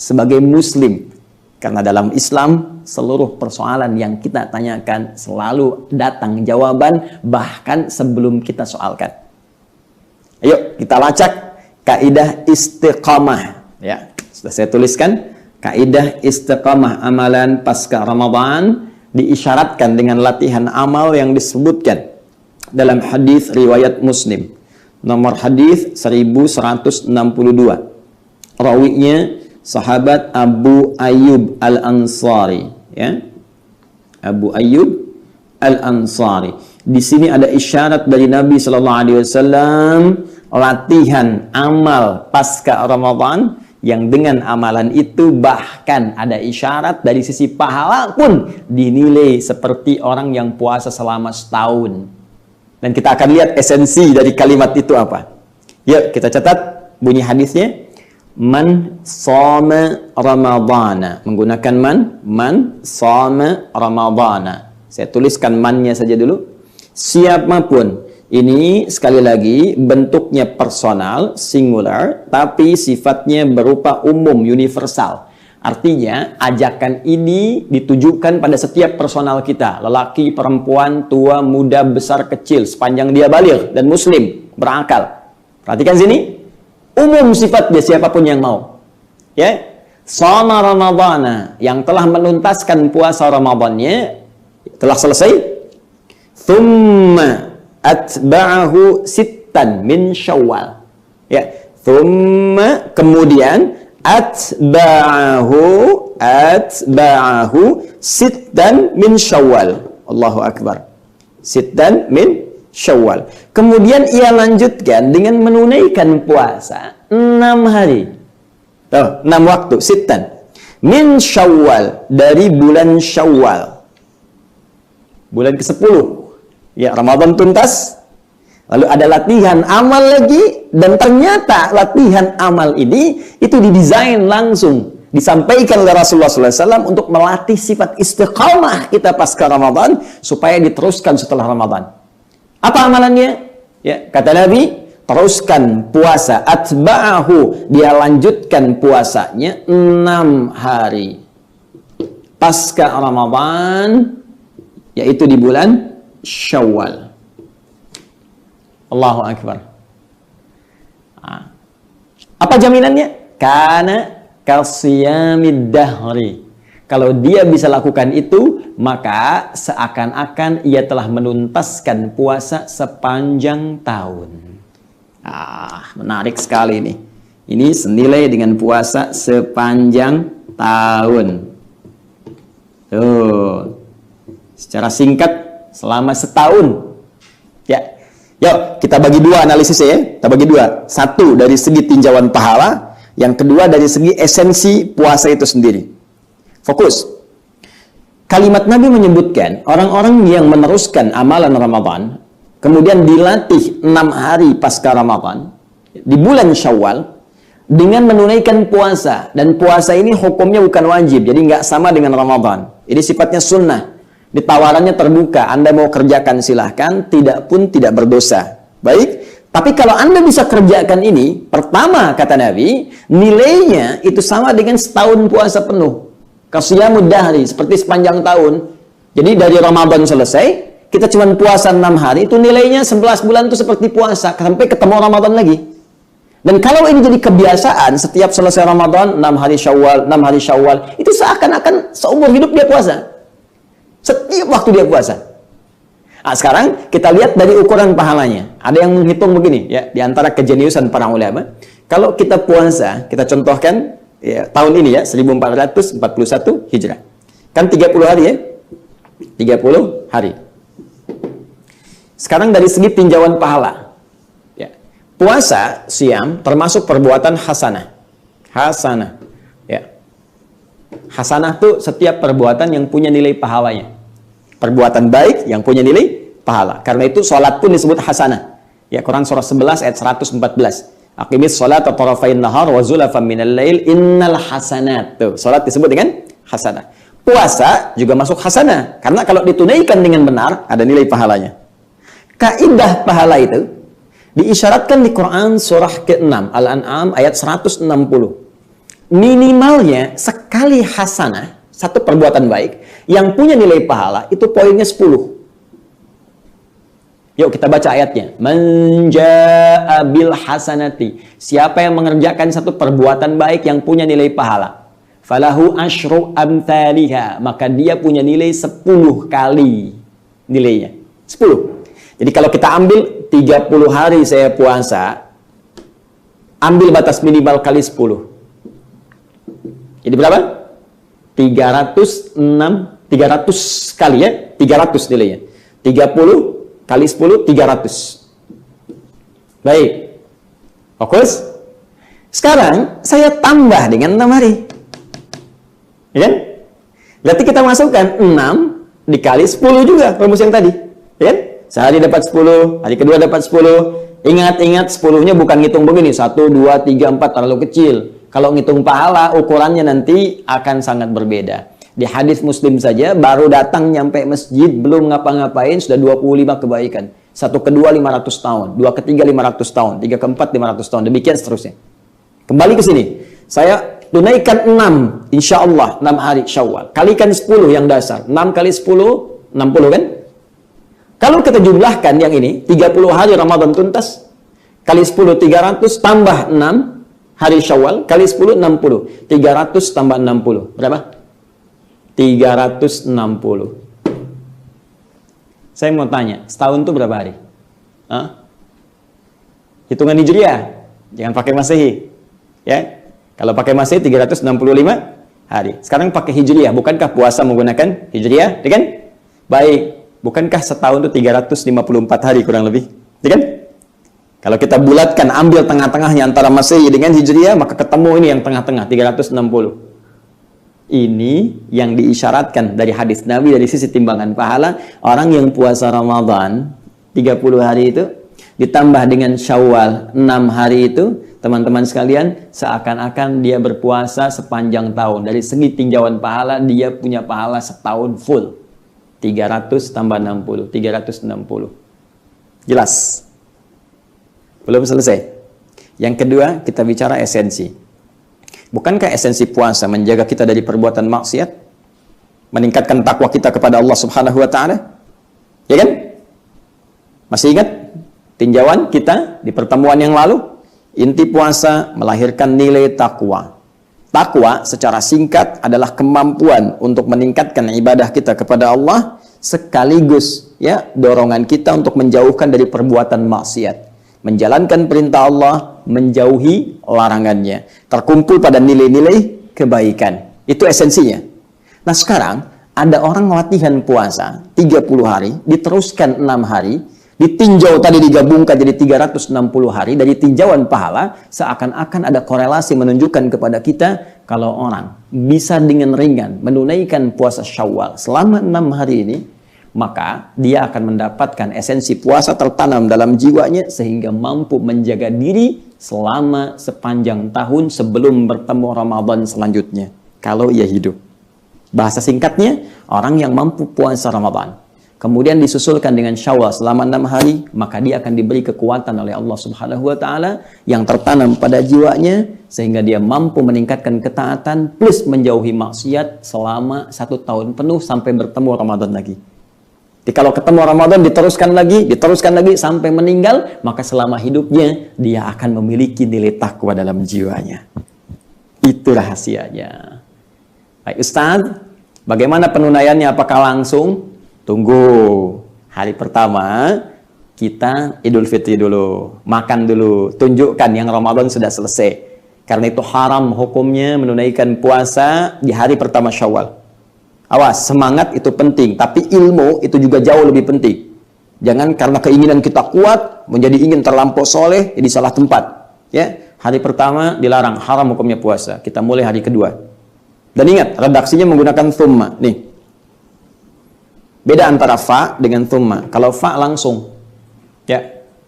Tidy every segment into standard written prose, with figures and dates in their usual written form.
sebagai muslim. Karena dalam Islam, seluruh persoalan yang kita tanyakan selalu datang jawaban, bahkan sebelum kita soalkan. Ayo, kita lacak kaidah istiqamah. Ya, sudah saya tuliskan. Kaidah istiqamah amalan pasca Ramadan diisyaratkan dengan latihan amal yang disebutkan dalam hadis riwayat Muslim. Nomor hadis 1162. Rawinya sahabat Abu Ayyub Al-Ansari, ya. Abu Ayyub Al-Ansari. Di sini ada isyarat dari Nabi sallallahu alaihi wasallam latihan amal pasca Ramadan yang dengan amalan itu bahkan ada isyarat dari sisi pahala pun dinilai seperti orang yang puasa selama setahun. Dan kita akan lihat esensi dari kalimat itu apa. Yuk kita catat bunyi hadisnya. Man shoma Ramadana, menggunakan man shoma Ramadana. Saya tuliskan mannya saja dulu. Siapapun, ini sekali lagi bentuknya personal, singular, tapi sifatnya berupa umum, universal. Artinya ajakan ini ditujukan pada setiap personal kita, lelaki, perempuan, tua, muda, besar, kecil, sepanjang dia baligh dan muslim, berakal. Perhatikan sini. Umum sifatnya siapapun yang mau. Ya. Shoma Ramadana, yang telah menuntaskan puasa Ramadannya telah selesai. Thumma atba'ahu sittan min Syawal. Ya. Thumma kemudian atba'ahu sittan min Syawal. Allahu akbar. Sittan min Syawal. Kemudian ia lanjutkan dengan menunaikan puasa 6 hari. 6 waktu, sittan. Min Syawal, dari bulan Syawal. Bulan ke-10. Ya, Ramadan tuntas. Lalu ada latihan amal lagi. Dan ternyata latihan amal ini itu didesain langsung. Disampaikan oleh Rasulullah SAW untuk melatih sifat istiqamah kita pasca Ramadan supaya diteruskan setelah Ramadan. Apa amalannya? Ya, kata Nabi, teruskan puasa. Atba'ahu, dia lanjutkan puasanya 6 hari. Pasca Ramadan, yaitu di bulan Syawal. Allahu Akbar. Apa jaminannya? Karena kasiyamid dahri. Kalau dia bisa lakukan itu, maka seakan-akan ia telah menuntaskan puasa sepanjang tahun. Menarik sekali ini. Ini senilai dengan puasa sepanjang tahun. Tuh. Secara singkat, selama setahun. Ya. Yuk, kita bagi dua analisisnya ya. Kita bagi dua. Satu, dari segi tinjauan pahala. Yang kedua, dari segi esensi puasa itu sendiri. Fokus. Kalimat Nabi menyebutkan orang-orang yang meneruskan amalan Ramadan, kemudian dilatih 6 hari pasca Ramadan, di bulan Syawal, dengan menunaikan puasa. Dan puasa ini hukumnya bukan wajib, jadi nggak sama dengan Ramadan. Ini sifatnya sunnah. Ditawarannya terbuka, Anda mau kerjakan silahkan, tidak pun tidak berdosa. Baik, tapi kalau Anda bisa kerjakan ini, pertama kata Nabi, nilainya itu sama dengan setahun puasa penuh. Kasiyamud dahri, seperti sepanjang tahun. Jadi dari Ramadan selesai, kita cuma puasa 6 hari, itu nilainya 11 bulan itu seperti puasa, sampai ketemu Ramadan lagi. Dan kalau ini jadi kebiasaan, setiap selesai Ramadan, 6 hari Syawal, 6 hari Syawal, itu seakan-akan seumur hidup dia puasa. Setiap waktu dia puasa. Sekarang kita lihat dari ukuran pahalanya. Ada yang menghitung begini, ya, di antara kejeniusan para ulama. Kalau kita puasa, kita contohkan, ya, tahun ini ya, 1441 Hijrah. Kan 30 hari ya? 30 hari. Sekarang dari segi tinjauan pahala. Ya. Puasa, siam, termasuk perbuatan hasanah. Hasanah. Ya. Hasanah itu setiap perbuatan yang punya nilai pahalanya. Perbuatan baik yang punya nilai pahala. Karena itu sholat pun disebut hasanah. Ya, Quran surah 11 ayat 114. Aqimis sholat tarafain nahar wa zulafan minal lail innal hasanat. Tuh, sholat disebut dengan hasanah. Puasa juga masuk hasanah. Karena kalau ditunaikan dengan benar, ada nilai pahalanya. Kaidah pahala itu diisyaratkan di Quran surah ke-6 Al-An'am ayat 160. minimalnya sekali hasanah, satu perbuatan baik, yang punya nilai pahala, itu poinnya 10. Yuk kita baca ayatnya. Man jaa bil hasanati. Siapa yang mengerjakan satu perbuatan baik yang punya nilai pahala, falahu asyru amthaliha, maka dia punya nilai 10 kali nilainya. 10. Jadi kalau kita ambil 30 hari saya puasa, ambil batas minimal kali 10. Jadi berapa? 300 kali ya, 300 nilainya. 30 kali 10, 300. Baik. Fokus. Sekarang saya tambah dengan 6 hari. Ya kan? Berarti kita masukkan 6 dikali 10 juga rumus yang tadi. Ya kan? Sehari dapat 10, hari kedua dapat 10. Ingat-ingat 10-nya bukan ngitung begini. 1, 2, 3, 4 terlalu kecil. Kalau ngitung pahala, ukurannya nanti akan sangat berbeda. Di hadis Muslim saja, baru datang nyampe masjid, belum ngapa-ngapain, sudah 25 kebaikan. 1 kedua 500 tahun, 2 ketiga 500 tahun, 3 keempat 500 tahun, demikian seterusnya. Kembali ke sini, saya tunaikan 6, insya Allah 6 hari Syawal. Kalikan 10 yang dasar, 6 kali 10, 60 kan? Kalau kita jumlahkan yang ini, 30 hari Ramadan tuntas, kali 10 300, tambah 6 hari Syawal, kali 10 60. 300 tambah 60, berapa? 360. Saya mau tanya, setahun itu berapa hari? Hah? Hitungan Hijriah, jangan pakai Masehi. Ya, kalau pakai Masehi 365 hari. Sekarang pakai Hijriah, bukankah puasa menggunakan Hijriah? Ya kan? Baik, bukankah setahun itu 354 hari kurang lebih? Ya kan? Kalau kita bulatkan, ambil tengah-tengahnya antara Masehi dengan Hijriah, maka ketemu ini yang tengah-tengah, 360. Ini yang diisyaratkan dari hadis Nabi dari sisi timbangan pahala. Orang yang puasa Ramadan 30 hari itu ditambah dengan Syawal 6 hari itu, teman-teman sekalian, seakan-akan dia berpuasa sepanjang tahun. Dari segi tinjauan pahala, dia punya pahala setahun full. 300 tambah 60, 360. Jelas? Belum selesai. Yang kedua, kita bicara esensi. Bukankah esensi puasa menjaga kita dari perbuatan maksiat? Meningkatkan takwa kita kepada Allah Subhanahu wa taala? Ya kan? Masih ingat tinjauan kita di pertemuan yang lalu? Inti puasa melahirkan nilai takwa. Takwa secara singkat adalah kemampuan untuk meningkatkan ibadah kita kepada Allah, sekaligus ya dorongan kita untuk menjauhkan dari perbuatan maksiat. Menjalankan perintah Allah, menjauhi larangannya. Terkumpul pada nilai-nilai kebaikan. Itu esensinya. Nah sekarang, ada orang latihan puasa 30 hari, diteruskan 6 hari, ditinjau tadi digabungkan jadi 360 hari, dari tinjauan pahala, seakan-akan ada korelasi menunjukkan kepada kita, kalau orang bisa dengan ringan menunaikan puasa Syawal selama 6 hari ini, maka dia akan mendapatkan esensi puasa tertanam dalam jiwanya sehingga mampu menjaga diri selama sepanjang tahun sebelum bertemu Ramadan selanjutnya. Kalau ia hidup. Bahasa singkatnya, orang yang mampu puasa Ramadan, kemudian disusulkan dengan Syawal selama 6 hari, maka dia akan diberi kekuatan oleh Allah Subhanahu wa taala yang tertanam pada jiwanya sehingga dia mampu meningkatkan ketaatan plus menjauhi maksiat selama 1 tahun penuh sampai bertemu Ramadan lagi. Jadi kalau ketemu Ramadan diteruskan lagi sampai meninggal, maka selama hidupnya dia akan memiliki nilai takwa dalam jiwanya. Itu rahasianya. Baik Ustaz, bagaimana penunaiannya? Apakah langsung? Tunggu. Hari pertama kita Idul Fitri dulu, makan dulu, tunjukkan yang Ramadan sudah selesai. Karena itu haram hukumnya menunaikan puasa di hari pertama Syawal. Awas, semangat itu penting, tapi ilmu itu juga jauh lebih penting. Jangan karena keinginan kita kuat, menjadi ingin terlampau soleh, jadi salah tempat. Ya, hari pertama dilarang, haram hukumnya puasa. Kita mulai hari kedua. Dan ingat, redaksinya menggunakan thumma. Nih, beda antara fa dengan thumma. Kalau fa langsung, ya,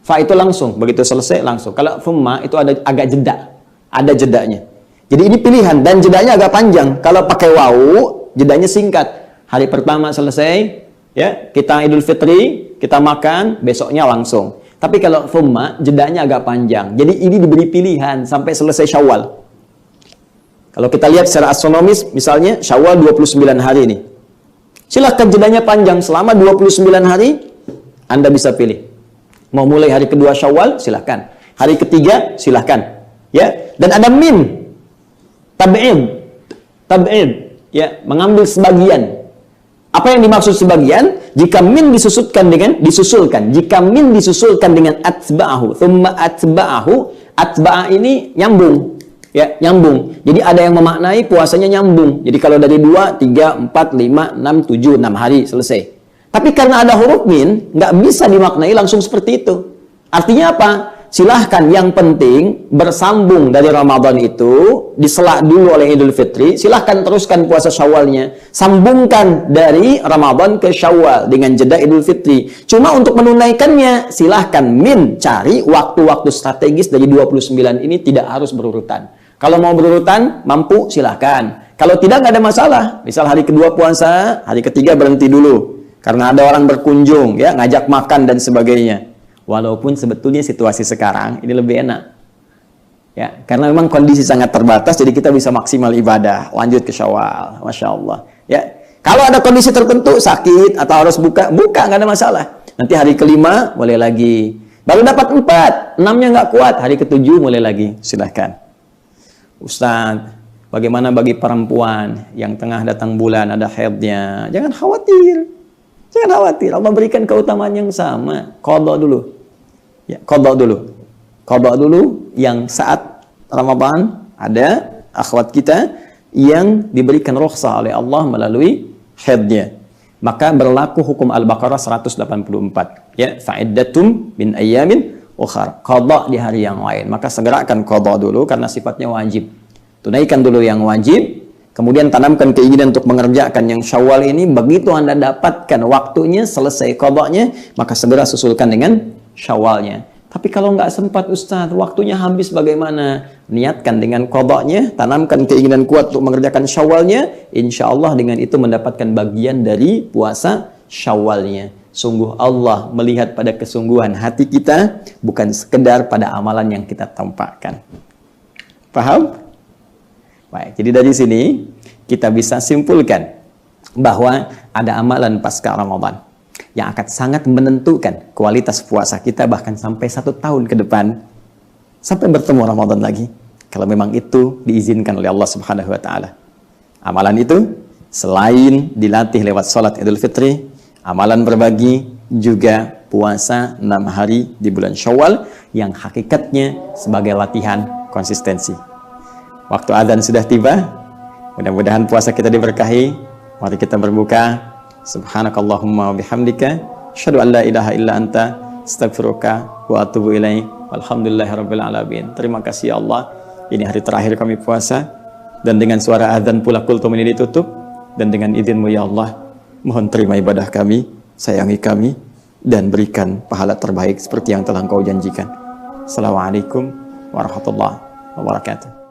fa itu langsung, begitu selesai langsung. Kalau thumma itu ada agak jeda, ada jedanya. Jadi ini pilihan dan jedanya agak panjang. Kalau pakai wawu, jedanya singkat. Hari pertama selesai, ya, kita Idul Fitri, kita makan, besoknya langsung. Tapi kalau thumma, jedanya agak panjang. Jadi ini diberi pilihan sampai selesai Syawal. Kalau kita lihat secara astronomis, misalnya Syawal 29 hari ini. Silahkan jedanya panjang, selama 29 hari, Anda bisa pilih. Mau mulai hari kedua Syawal, silahkan. Hari ketiga, silahkan. Ya, dan ada min, tab'id, ya, mengambil sebagian. Apa yang dimaksud sebagian? Jika min disusulkan. Jika min disusulkan dengan atba'ahu, thumma atba'a ini nyambung. Ya, nyambung. Jadi ada yang memaknai puasanya nyambung. Jadi kalau dari 2, 3, 4, 5, 6, 7, 6 hari selesai. Tapi karena ada huruf min, nggak bisa dimaknai langsung seperti itu. Artinya apa? Silahkan, yang penting bersambung dari Ramadan itu, disela dulu oleh Idul Fitri, silahkan teruskan puasa Syawalnya. Sambungkan dari Ramadan ke Syawal dengan jeda Idul Fitri. Cuma untuk menunaikannya, silahkan cari waktu-waktu strategis dari 29 ini tidak harus berurutan. Kalau mau berurutan, mampu, silahkan. Kalau tidak, nggak ada masalah. Misal hari kedua puasa, hari ketiga berhenti dulu. Karena ada orang berkunjung, ya, ngajak makan dan sebagainya. Walaupun sebetulnya situasi sekarang ini lebih enak. Ya, karena memang kondisi sangat terbatas, jadi kita bisa maksimal ibadah. Lanjut ke Syawal, Masya Allah. Ya, kalau ada kondisi tertentu, sakit atau harus buka, nggak ada masalah. Nanti hari kelima, boleh lagi. Baru dapat 4, 6-nya nggak kuat, hari ke-7 mulai lagi. Silahkan. Ustadz, bagaimana bagi perempuan yang tengah datang bulan, ada haidnya? Jangan khawatir. Jangan khawatir, Allah berikan keutamaan yang sama. Qadha dulu. Ya, qadha dulu yang saat Ramadan ada akhwat kita yang diberikan rukhsah oleh Allah melalui haidnya. Maka berlaku hukum Al-Baqarah 184. Ya, fa'iddatum min ayyamin ukhar. Qadha di hari yang lain. Maka segerakan qadha dulu karena sifatnya wajib. Tunaikan dulu yang wajib. Kemudian tanamkan keinginan untuk mengerjakan yang Syawal ini. Begitu Anda dapatkan waktunya, selesai qadhanya, maka segera susulkan dengan Syawalnya. Tapi kalau nggak sempat Ustaz, waktunya habis bagaimana? Niatkan dengan qadhanya, tanamkan keinginan kuat untuk mengerjakan Syawalnya. Insya Allah dengan itu mendapatkan bagian dari puasa Syawalnya. Sungguh Allah melihat pada kesungguhan hati kita, bukan sekedar pada amalan yang kita tampakkan. Paham? Baik, jadi dari sini kita bisa simpulkan bahwa ada amalan pasca Ramadan yang akan sangat menentukan kualitas puasa kita bahkan sampai 1 tahun ke depan sampai bertemu Ramadan lagi. Kalau memang itu diizinkan oleh Allah Subhanahu wa taala. Amalan itu selain dilatih lewat sholat Idul Fitri, amalan berbagi juga puasa 6 hari di bulan Syawal yang hakikatnya sebagai latihan konsistensi. Waktu adzan sudah tiba. Mudah-mudahan puasa kita diberkahi. Mari kita berbuka. Subhanakallahumma wa bihamdika asyhadu an la ilaha illa anta astaghfiruka wa atubu ilaik. Walhamdulillahirabbil alamin. Terima kasih ya Allah. Ini hari terakhir kami puasa dan dengan suara adzan pula kultum ini ditutup dan dengan izin-Mu ya Allah, mohon terima ibadah kami, sayangi kami dan berikan pahala terbaik seperti yang telah Engkau janjikan. Assalamualaikum warahmatullahi wabarakatuh.